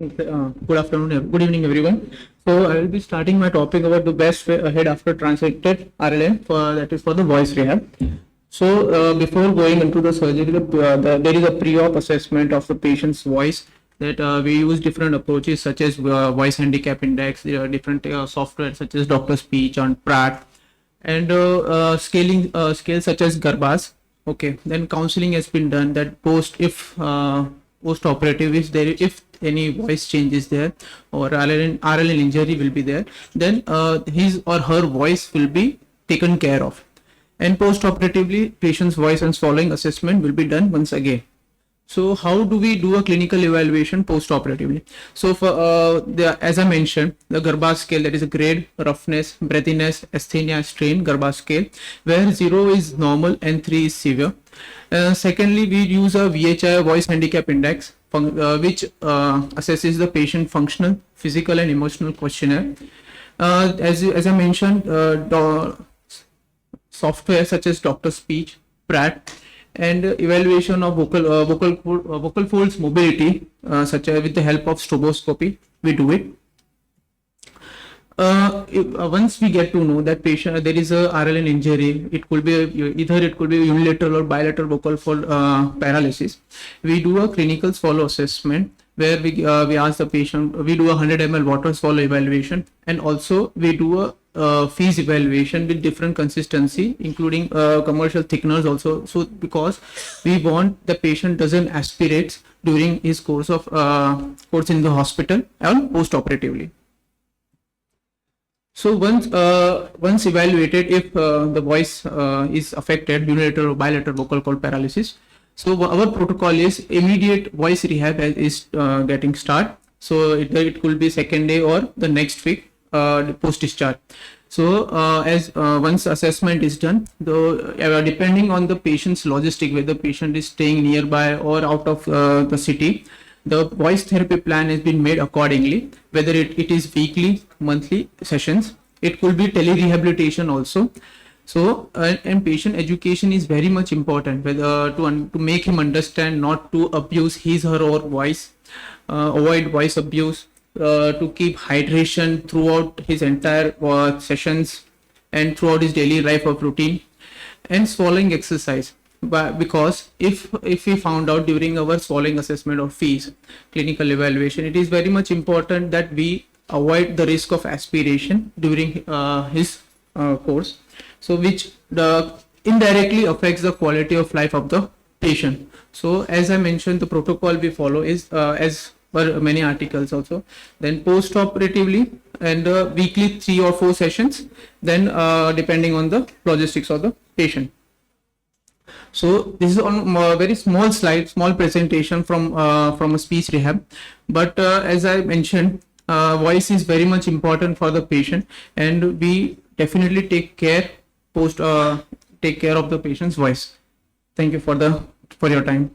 Good afternoon, good evening, everyone. So I will be starting my topic about the best way ahead after transacted RLN, that is for the voice rehab. So before going into the surgery, there is a pre-op assessment of the patient's voice that we use different approaches such as voice handicap index. There are different software such as Doctor Speech on Pratt and scaling scales such as Garbas. Okay, then counseling has been done. That post operative, if any voice change is there or RLN injury will be there, then his or her voice will be taken care of. And post operatively, patient's voice and swallowing assessment will be done once again. So how do we do a clinical evaluation post-operatively? So for as I mentioned, the Garba scale, that is a grade, roughness, breathiness, asthenia, strain, Garba scale, where 0 is normal and 3 is severe. Secondly, we use a VHI, voice handicap index, which assesses the patient functional, physical and emotional questionnaire. As I mentioned, software such as Doctor Speech, Pratt, and evaluation of vocal folds mobility, such as with the help of stroboscopy, we do it. Once we get to know that patient there is a RLN injury, it could be unilateral or bilateral vocal fold paralysis. We do a clinical swallow assessment where we ask the patient. We do a 100 ml water swallow evaluation, and also we do a fees evaluation with different consistency, including commercial thickeners also. So because we want the patient doesn't aspirate during his course in the hospital and post-operatively. So once evaluated, if the voice is affected, unilateral or bilateral vocal cord paralysis, so our protocol is immediate voice rehab is getting start. So it could be second day or the next week post discharge. So as once assessment is done, depending on the patient's logistic, whether the patient is staying nearby or out of the city, the voice therapy plan has been made accordingly, whether it is weekly, monthly sessions. It could be tele-rehabilitation also. So and patient education is very much important, whether to make him understand not to abuse his or her voice, avoid voice abuse, to keep hydration throughout his entire sessions and throughout his daily life of routine, and swallowing exercise. But because if we found out during our swallowing assessment or fees clinical evaluation, it is very much important that we avoid the risk of aspiration during his course, so which indirectly affects the quality of life of the patient. So as I mentioned, the protocol we follow is as per many articles also, then post-operatively and weekly 3 or 4 sessions, then depending on the logistics of the patient. So this is on a very small slide, small presentation from a speech rehab, but as I mentioned, voice is very much important for the patient, and we definitely take care of the patient's voice. Thank you for your time.